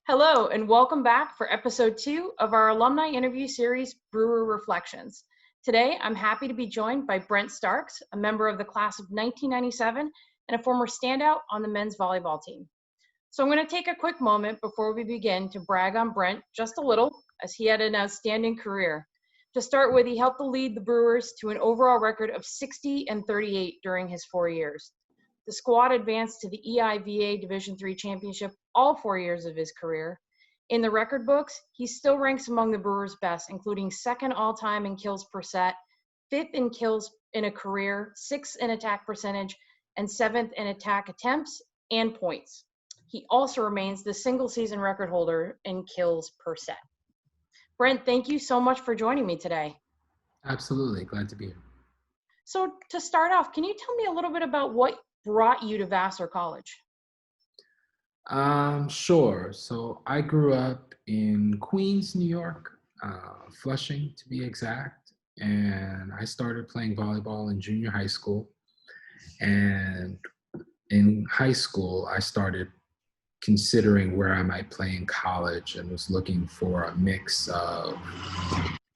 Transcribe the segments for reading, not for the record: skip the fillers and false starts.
Hello, and welcome back for episode 2 of our alumni interview series, Brewer Reflections. Today, I'm happy to be joined by Brent Starks, a member of the class of 1997 and a former standout on the men's volleyball team. So I'm going to take a quick moment before we begin to brag on Brent just a little, as he had an outstanding career. To start with, he helped lead the Brewers to an overall record of 60-38 during his 4 years. The squad advanced to the EIVA Division III championship all 4 years of his career. In the record books, he still ranks among the Brewers' best, including second all-time in kills per set, fifth in kills in a career, sixth in attack percentage, and seventh in attack attempts and points. He also remains the single-season record holder in kills per set. Brent, thank you so much for joining me today. Absolutely, glad to be here. So to start off, can you tell me a little bit about what brought you to Vassar College? Sure. So I grew up in Queens, New York, Flushing to be exact. And I started playing volleyball in junior high school. And in high school, I started considering where I might play in college and was looking for a mix of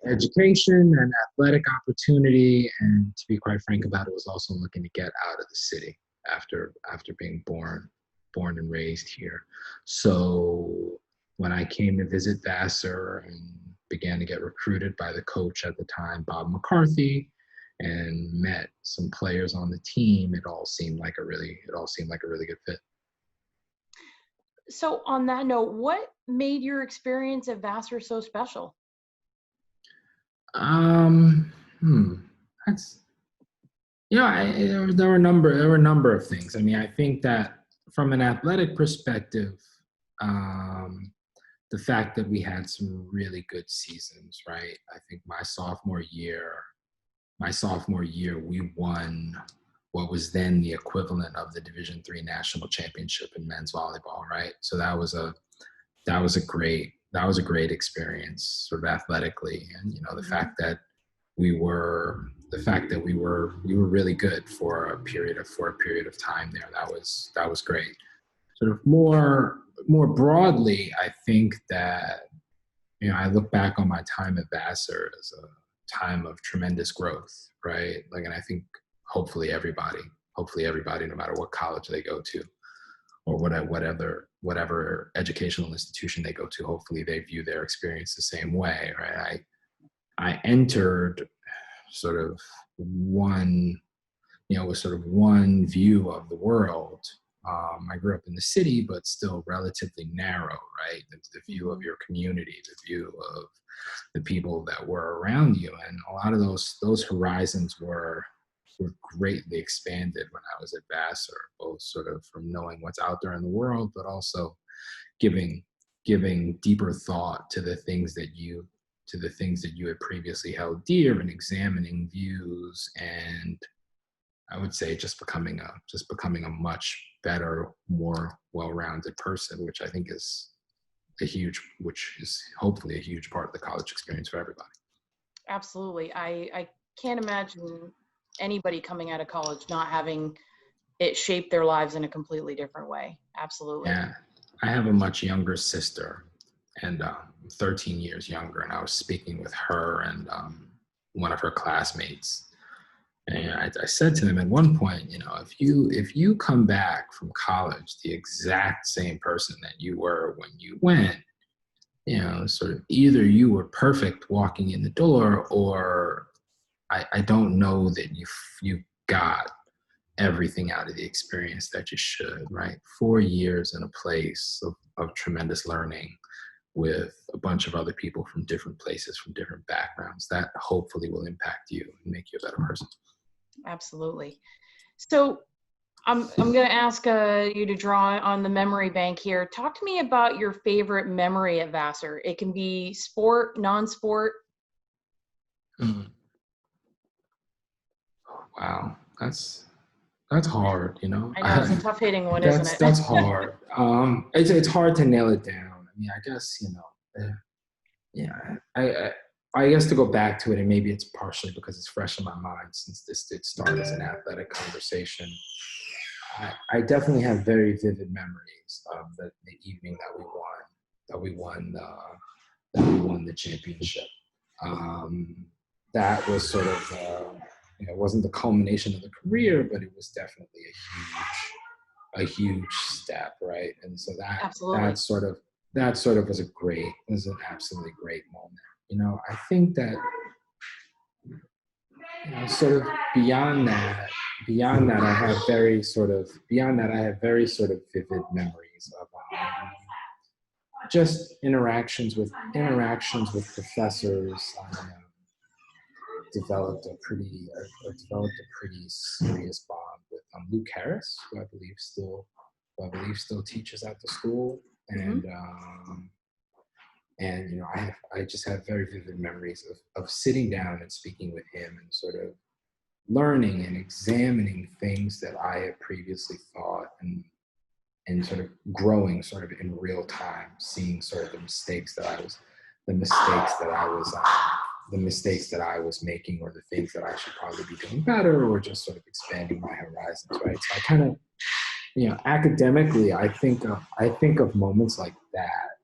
education and athletic opportunity. And to be quite frank about it, was also looking to get out of the city after being born and raised here. So when I came to visit Vassar and began to get recruited by the coach at the time, Bob McCarthy, and met some players on the team, it all seemed like a really good fit. So on that note, what made your experience at Vassar so special? That's there were a number of things. I mean, I think that from an athletic perspective, the fact that we had some really good seasons, right? I think my sophomore year, we won what was then the equivalent of the Division III national championship in men's volleyball, right? So that was a great experience, sort of athletically, and the fact that we were really good for a period of time there. That was great. Sort of more broadly, I think that I look back on my time at Vassar as a time of tremendous growth, right? Like, and I think hopefully everybody, no matter what college they go to, or whatever educational institution they go to, hopefully they view their experience the same way, right? I entered sort of one view of the world. I grew up in the city, but still relatively narrow, right? The view of your community, the view of the people that were around you. And a lot of those horizons were greatly expanded when I was at Vassar, both sort of from knowing what's out there in the world, but also giving deeper thought to the things that you had previously held dear, and examining views, and I would say just becoming a much better, more well-rounded person, which I think is hopefully a huge part of the college experience for everybody. Absolutely. I can't imagine anybody coming out of college not having it shape their lives in a completely different way. Absolutely. Yeah. I have a much younger sister, and 13 years younger, and I was speaking with her and one of her classmates, and I said to them at one point, if you come back from college the exact same person that you were when you went, sort of either you were perfect walking in the door, or I don't know that you got everything out of the experience that you should, right? 4 years in a place of tremendous learning with a bunch of other people from different places, from different backgrounds, that hopefully will impact you and make you a better person. Absolutely. So I'm going to ask you to draw on the memory bank here. Talk to me about your favorite memory at Vassar. It can be sport, non-sport. Wow, that's hard, I know, it's a tough hitting one, isn't it? That's hard. It's hard to nail it down. I mean, I guess, I guess to go back to it, and maybe it's partially because it's fresh in my mind since this did start as an athletic conversation. I definitely have very vivid memories of the evening that we won that we won the championship. That was sort of it wasn't the culmination of the career, but it was definitely a huge step, right? And so Absolutely. that sort of was an absolutely great moment. I think that sort of beyond that, I have very sort of vivid memories of just interactions with professors. I developed a pretty serious bond with Luke Harris, who I believe still teaches at the school, Hmm. and I just have very vivid memories of sitting down and speaking with him and sort of learning and examining things that I had previously thought, and sort of growing sort of in real time, seeing sort of the mistakes that I was the mistakes that I was making, or the things that I should probably be doing better, or just sort of expanding my horizons, right? So I kind of, academically, I think of moments like that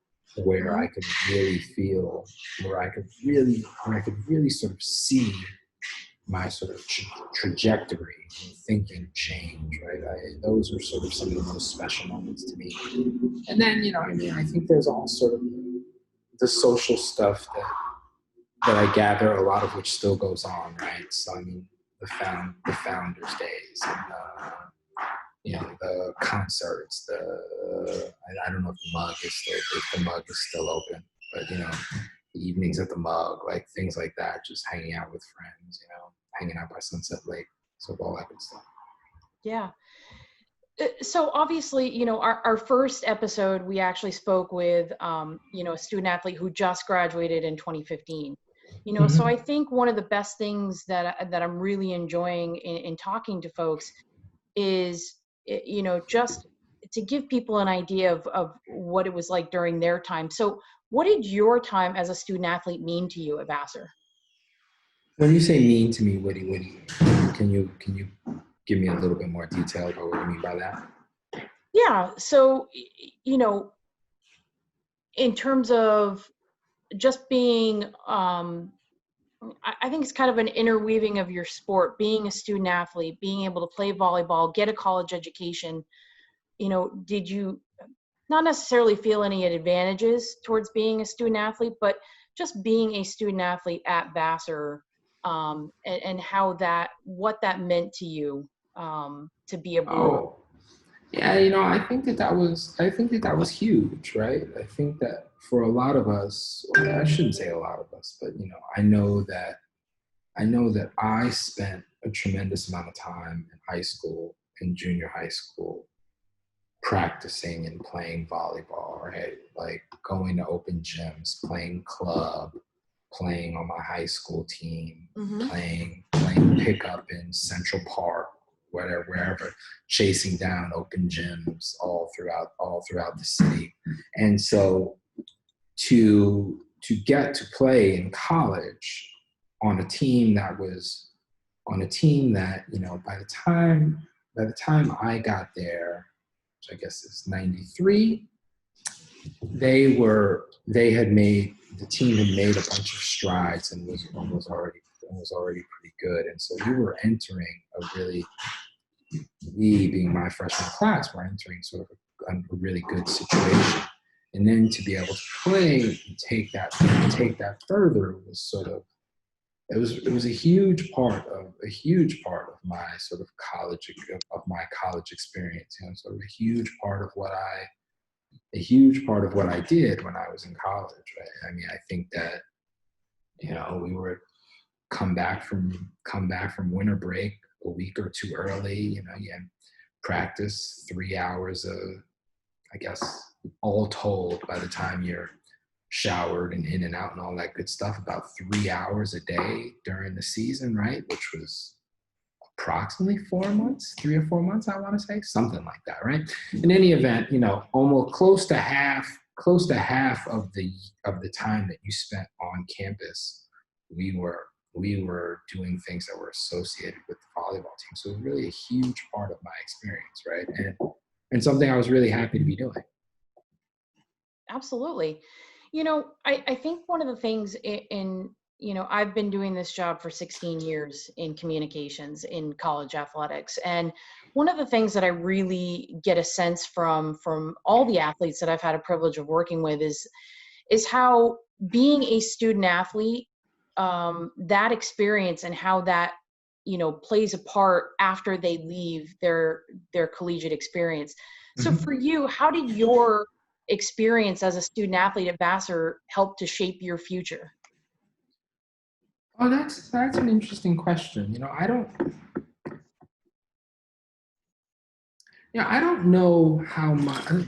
where Hmm. I could really feel, where I could really sort of see my sort of trajectory and thinking change, right? Those are sort of some of the most special moments to me. And then, I think there's all sort of the social stuff that I gather, a lot of which still goes on, right? So, the founders days, and the concerts, I don't know if the mug is still open, but the evenings at the mug, like things like that, just hanging out with friends, hanging out by Sunset Lake, so all that good stuff. Yeah. So obviously, our first episode, we actually spoke with, a student athlete who just graduated in 2015. So I Mm-hmm. think one of the best things that I'm really enjoying in talking to folks is, just to give people an idea of what it was like during their time. So what did your time as a student athlete mean to you at Vassar? When you say mean to me, can you give me a little bit more detail about what you mean by that? Yeah. So, in terms of just being, I think it's kind of an interweaving of your sport, being a student athlete, being able to play volleyball, get a college education. Did you not necessarily feel any advantages towards being a student athlete, but just being a student athlete at Vassar, and what that meant to you, to be a brewer? Oh, yeah, I think that was huge, right? I think that for a lot of us, or I shouldn't say a lot of us, but I know that I spent a tremendous amount of time in high school, in junior high school, practicing and playing volleyball, right? Like going to open gyms, playing club, playing on my high school team, Hmm. playing pickup in Central Park, wherever, chasing down open gyms all throughout the city. And so to get to play in college on a team that by the time I got there, which I guess is 93, the team had made a bunch of strides and was already pretty good. And so you were entering we being my freshman class, were entering sort of a really good situation. And then to be able to play and take that further was sort of, it was a huge part of my sort of college experience. Sort of a huge part of what I did when I was in college. Right? I think that we would come back from winter break a week or two early. You had practice 3 hours of, I guess, all told, by the time you're showered and in and out and all that good stuff, about 3 hours a day during the season, right? Which was approximately 4 months, 3 or 4 months, I want to say, something like that, right? In any event, almost close to half of the time that you spent on campus, we were doing things that were associated with the volleyball team. So it was really a huge part of my experience, right? And something I was really happy to be doing. Absolutely. I think one of the things I've been doing this job for 16 years in communications in college athletics. And one of the things that I really get a sense from all the athletes that I've had a privilege of working with is how being a student athlete, that experience and how that, plays a part after they leave their collegiate experience. So Mhm. for you, how did your experience as a student athlete at Vassar help to shape your future? Oh, that's an interesting question. I don't know how much. I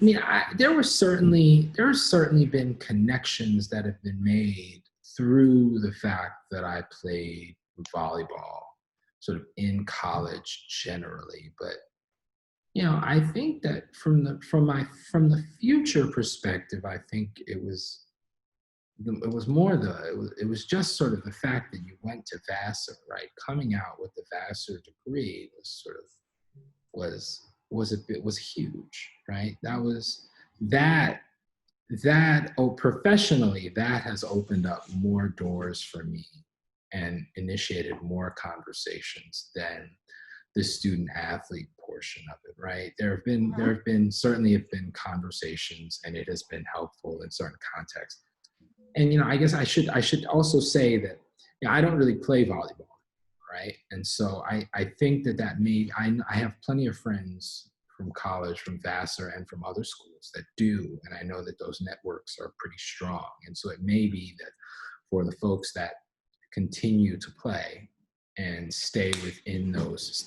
mean, there's certainly been connections that have been made through the fact that I played volleyball, sort of in college generally. But I think that from the future perspective, I think it was just sort of the fact that you went to Vassar, right? Coming out with the Vassar degree was huge, right? That professionally, that has opened up more doors for me and initiated more conversations than the student athlete portion of it, right? There have been conversations, and it has been helpful in certain contexts. And I guess I should also say that I don't really play volleyball, right? And so I think I have plenty of friends from college, from Vassar, and from other schools that do, and I know that those networks are pretty strong. And so it may be that for the folks that continue to play and stay within those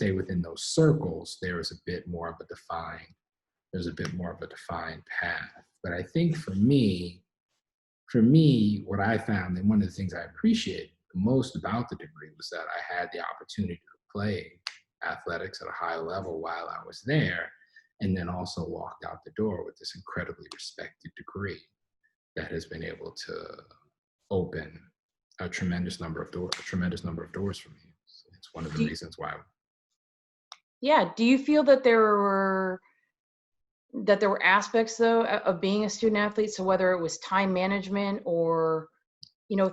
circles, there's a bit more of a defined path. But I think for me, what I found, and one of the things I appreciate the most about the degree, was that I had the opportunity to play athletics at a high level while I was there, and then also walked out the door with this incredibly respected degree that has been able to open a tremendous number of doors for me. So it's one of the Do you, reasons why. yeah, do you feel that there were aspects though of being a student athlete, so whether it was time management or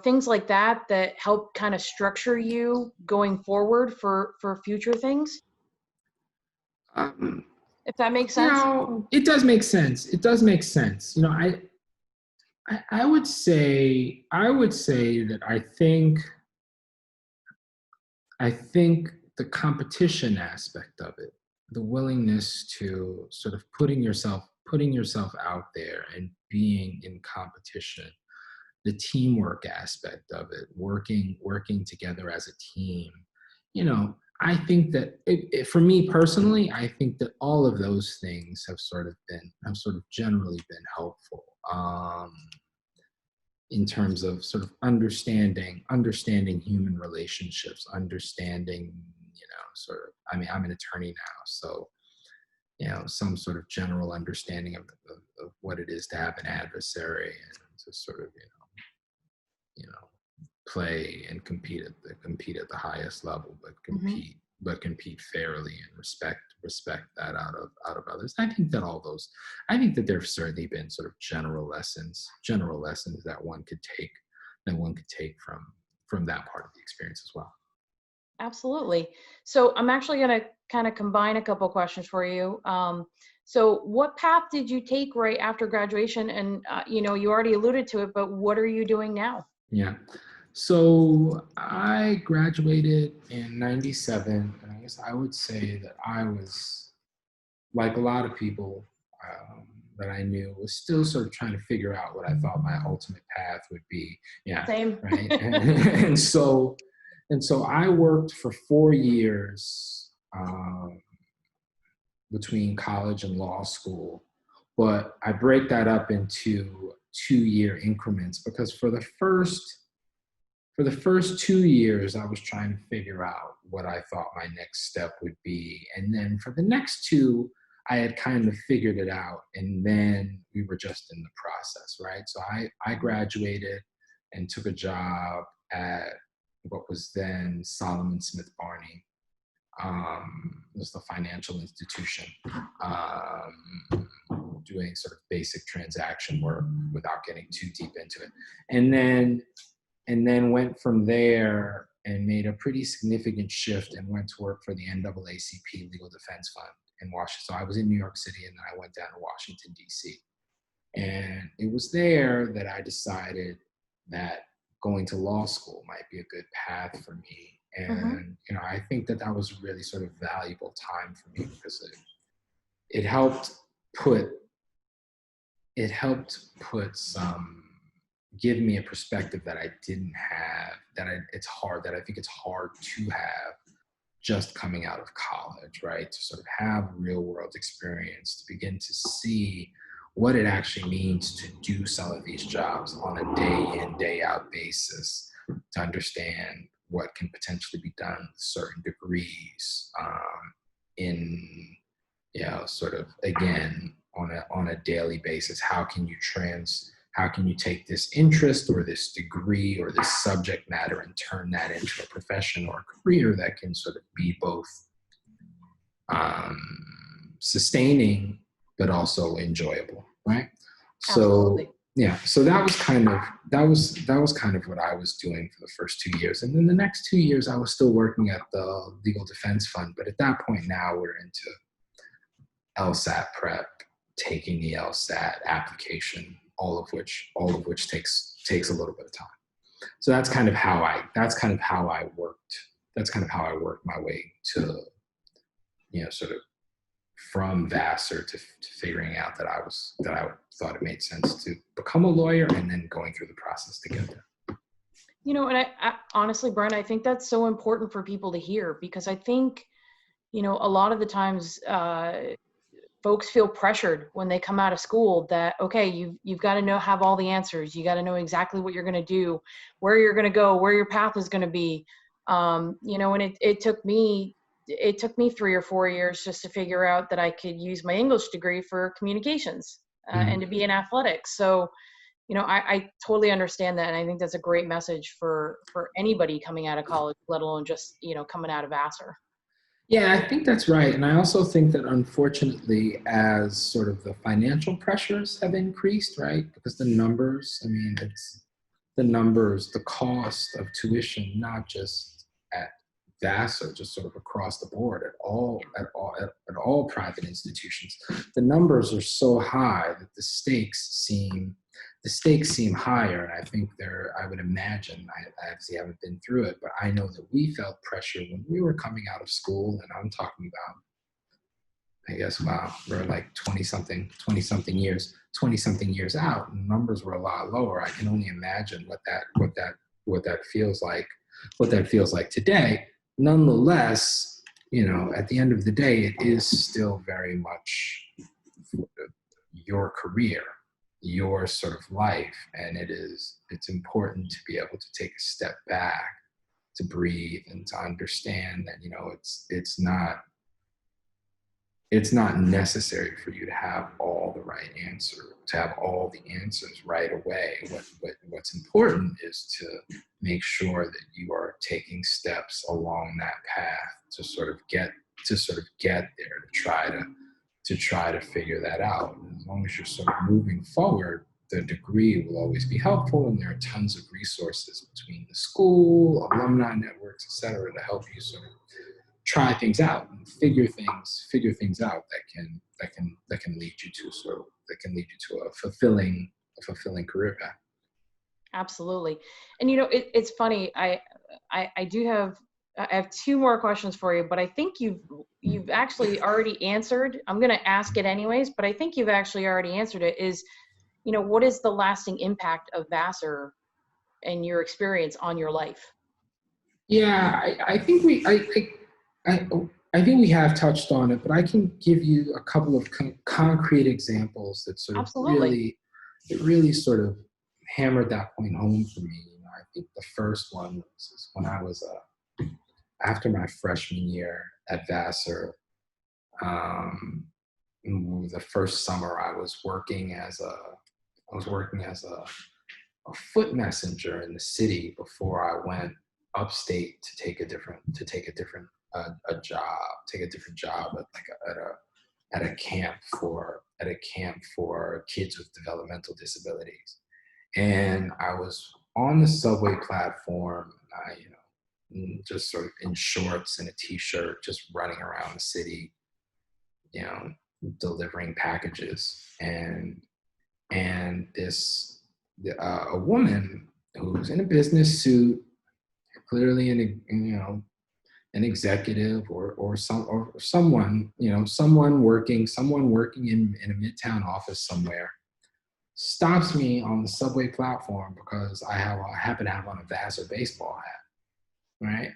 things like that help kind of structure you going forward for future things, Um, if that makes sense? it does make sense. It does make sense. I would say that I think the competition aspect of it, the willingness to sort of putting yourself out there and being in competition, the teamwork aspect of it, working together as a team. I think that for me personally, I think that all of those things have sort of generally been helpful. In terms of sort of understanding human relationships, understanding, sort of, I mean, I'm an attorney now, so some sort of general understanding of what it is to have an adversary, and to sort of you know play and compete at the highest level, but Hmm. compete fairly, and respect that out of others. I think that there have certainly been sort of general lessons that one could take from that part of the experience as well. Absolutely. So I'm actually going to kind of combine a couple questions for you. So what path did you take right after graduation? And you already alluded to it, but what are you doing now? Yeah. So I graduated in 97, and I guess I would say that I was, like a lot of people that I knew, was still sort of trying to figure out what I thought my ultimate path would be. Yeah, Same. right. And so I worked for 4 years between college and law school, but I break that up into 2-year increments, because for the first 2 years, I was trying to figure out what I thought my next step would be. And then for the next two, I had kind of figured it out. And then we were just in the process, right? So I graduated and took a job at what was then Solomon Smith Barney. It was the financial institution, doing sort of basic transaction work without getting too deep into it. And then went from there and made a pretty significant shift and went to work for the NAACP Legal Defense Fund in Washington. So I was in New York City, and then I went down to Washington, D.C. And it was there that I decided that going to law school might be a good path for me. And, I think that that was a really sort of valuable time for me because it helped put some, give me a perspective that I didn't have, that I think it's hard to have just coming out of college, right? To sort of have real world experience, to begin to see what it actually means to do some of these jobs on a day in, day out basis, to understand what can potentially be done with certain degrees in, sort of, again, on a daily basis. How can you take this interest or this degree or this subject matter and turn that into a profession or a career that can sort of be both sustaining but also enjoyable, right? Absolutely. So yeah, so that was kind of what I was doing for the first 2 years, and then the next 2 years I was still working at the Legal Defense Fund. But at that point now we're into LSAT prep, taking the LSAT application, all of which takes a little bit of time. So that's kind of how I worked. That's kind of how I worked my way to, sort of from Vassar to figuring out that I thought it made sense to become a lawyer, and then going through the process to get there. And I honestly, Brent, I think that's so important for people to hear, because I think, a lot of the times folks feel pressured when they come out of school that, okay, you've got to have all the answers. You got to know exactly what you're going to do, where you're going to go, where your path is going to be. And it took me 3 or 4 years just to figure out that I could use my English degree for communications and to be in athletics. So, I totally understand that. And I think that's a great message for anybody coming out of college, let alone just, coming out of Vassar. Yeah, I think that's right. And I also think that, unfortunately, as sort of the financial pressures have increased, right? Because the numbers, the cost of tuition, not just at Vassar, just sort of across the board at all private institutions, the numbers are so high that the stakes seem higher. And I think I would imagine, I obviously haven't been through it, but I know that we felt pressure when we were coming out of school. And I'm talking about, I guess, wow, we're like 20 something years out, and numbers were a lot lower. I can only imagine what that feels like today. Nonetheless, at the end of the day, it is still very much your career, your sort of life. And it's important to be able to take a step back, to breathe, and to understand that, it's not necessary for you to have all the right answer, to have all the answers right away. What's important is to make sure that you are taking steps along that path to sort of get there, to try to figure that out. And as long as you're sort of moving forward, the degree will always be helpful, and there are tons of resources between the school, alumni networks, et cetera, to help you sort of try things out and figure things out that can lead you to a fulfilling career path. Absolutely. And it's funny, I have two more questions for you, but I think you've actually already answered. I'm going to ask it anyways, but I think you've actually already answered it. Is, what is the lasting impact of Vassar and your experience on your life? Yeah, I think we have touched on it, but I can give you a couple of concrete examples that sort of Absolutely. really sort of hammered that point home for me. I think the first one was when I was after my freshman year at Vassar. The first summer I was working as a foot messenger in the city before I went upstate to take a different job at a camp at a camp for kids with developmental disabilities. And I was on the subway platform, just sort of in shorts and a t-shirt, just running around the city, you know, delivering packages. And a woman who's in a business suit, clearly an executive or someone, someone working in a midtown office somewhere, stops me on the subway platform because I happen to have on a Vassar baseball hat, right?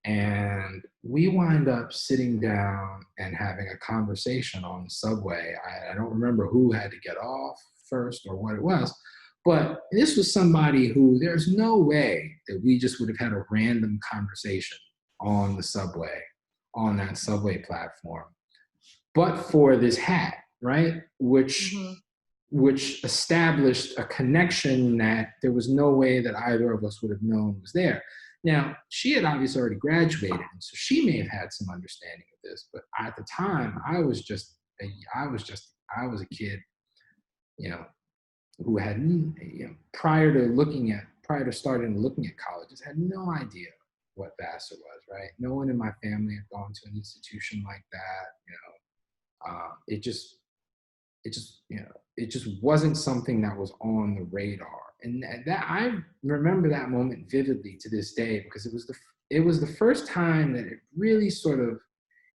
And we wind up sitting down and having a conversation on the subway. I don't remember who had to get off first or what it was, but this was somebody who there's no way that we just would have had a random conversation on the subway, on that subway platform, but for this hat, right? Which established a connection that there was no way that either of us would have known was there. Now, she had obviously already graduated, and so she may have had some understanding of this, but at the time, I was a kid, who had, prior to starting looking at colleges, had no idea what Vassar was, right? No one in my family had gone to an institution like that. It just wasn't something that was on the radar. And that I remember that moment vividly to this day, because it was the first time that it really sort of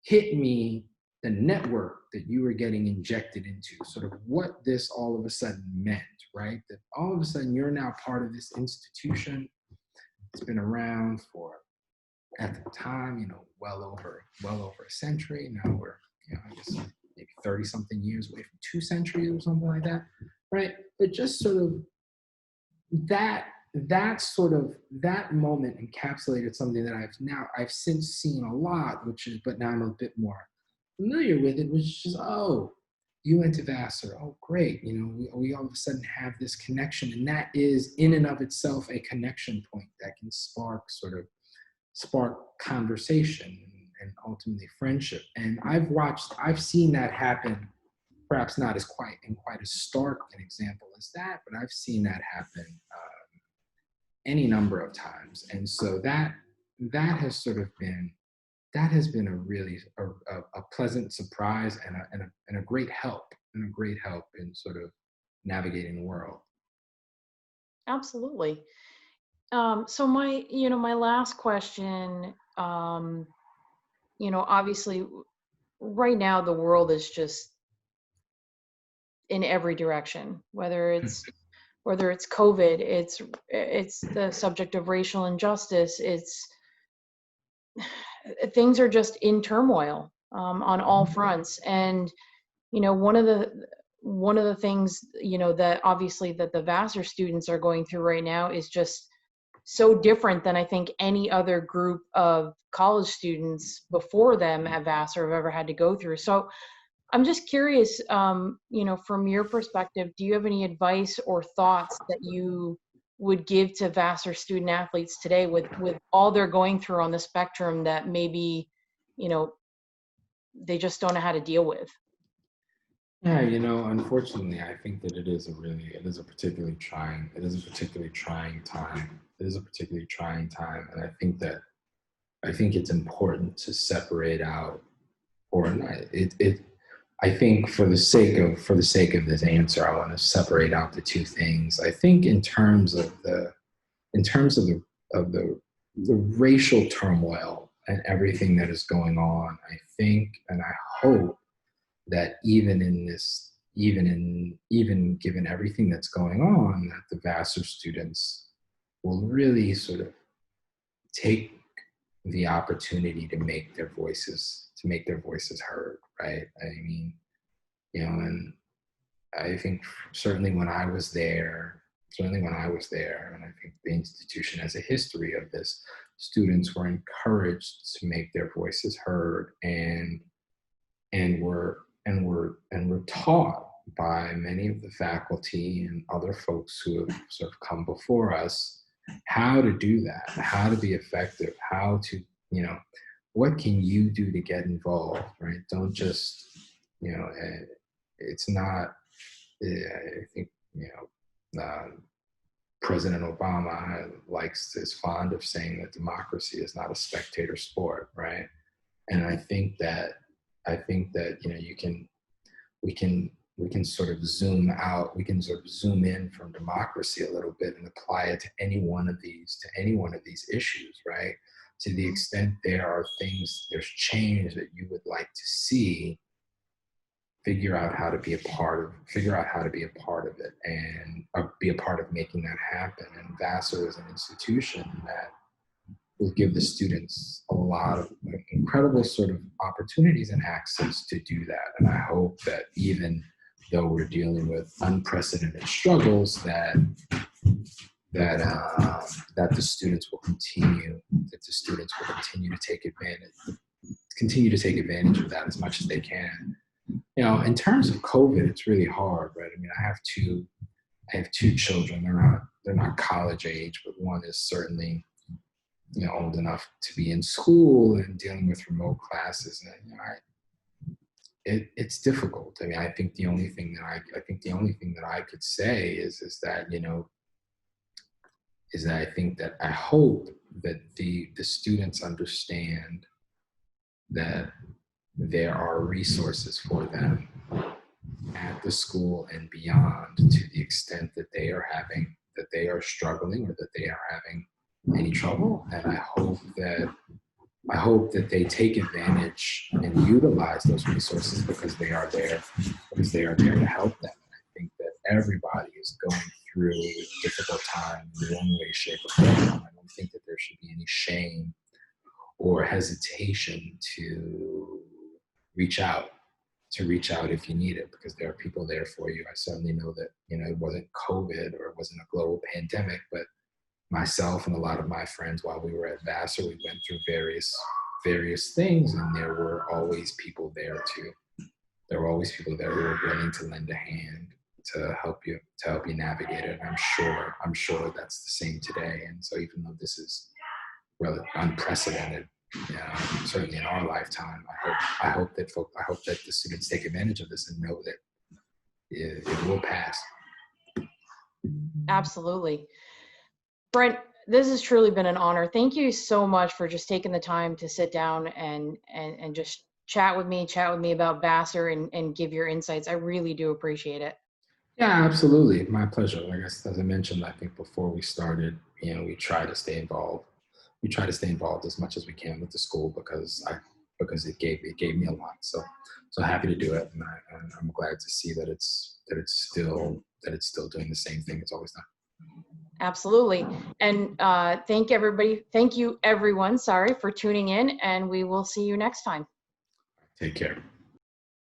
hit me, the network that you were getting injected into, sort of what this all of a sudden meant, right? That all of a sudden you're now part of this institution. It's been around for, at the time, well over a century. Now we're, I guess maybe 30 something years away from 2 centuries or something like that, right? But just sort of that moment encapsulated something that I've since seen a lot, but now I'm a bit more familiar with it, which is just, oh, you went to Vassar. Oh, great. We all of a sudden have this connection, and that is in and of itself a connection point that can spark conversation and ultimately friendship. And I've seen that happen, perhaps not in quite as stark an example as that, but I've seen that happen any number of times. And so that has been a really a pleasant surprise and a great help in sort of navigating the world. Absolutely. So my last question, obviously right now the world is just in every direction, whether it's COVID, it's the subject of racial injustice, things are just in turmoil on all fronts. And one of the things that obviously that the Vassar students are going through right now is just so different than I think any other group of college students before them at Vassar have ever had to go through. So I'm just curious, from your perspective, do you have any advice or thoughts that you would give to Vassar student athletes today with all they're going through on the spectrum that maybe, they just don't know how to deal with? Yeah, unfortunately, I think that it is a particularly trying time. It is a particularly trying time, and I think it's important to separate out, or not. I think for the sake of this answer, I want to separate out the two things. I think in terms of the racial turmoil and everything that is going on, I think and I hope that even given everything that's going on, that the Vassar students will really sort of take the opportunity to make their voices heard, right? I mean, and I think certainly when I was there, and I think the institution has a history of this, students were encouraged to make their voices heard, and were taught by many of the faculty and other folks who have sort of come before us how to do that, how to be effective, how to, what can you do to get involved, right? Don't just, it's not, I think, President Obama is fond of saying that democracy is not a spectator sport, right? And I think that, we can we can sort of zoom out, we can sort of zoom in from democracy a little bit and apply it to any one of these issues, right? To the extent there's change that you would like to see, figure out how to be a part of it, and be a part of making that happen. And Vassar is an institution that will give the students a lot of incredible sort of opportunities and access to do that. And I hope that even though we're dealing with unprecedented struggles, that the students will continue to take advantage of that as much as they can. In terms of COVID, it's really hard, right? I mean, I have two children. They're not college age, but one is certainly old enough to be in school and dealing with remote classes. And it's difficult. I mean, I think the only thing that I could say is that I think that I hope that the students understand that there are resources for them at the school and beyond, to the extent that they are struggling, or that they are having any trouble. And I hope that they take advantage and utilize those resources, because they are there to help them. And I think that everybody is going through a difficult time in one way, shape, or form. I don't think that there should be any shame or hesitation to reach out if you need it, because there are people there for you. I certainly know that, it wasn't COVID, or it wasn't a global pandemic, but myself and a lot of my friends, while we were at Vassar, we went through various things, and there were always people there too. There were always people there who were willing to lend a hand to help you navigate it. And I'm sure that's the same today. And so, even though this is really unprecedented, certainly in our lifetime, I hope that the students take advantage of this and know that it will pass. Absolutely. Brent, this has truly been an honor. Thank you so much for just taking the time to sit down and just chat with me about Vassar and give your insights. I really do appreciate it. Yeah, absolutely. My pleasure. Like as I mentioned, I think before we started, we try to stay involved. We try to stay involved as much as we can with the school, because it gave me a lot. So happy to do it, and I'm glad to see that it's still doing the same thing it's always done. Absolutely. And thank you everyone, sorry, for tuning in, and we will see you next time. Take care.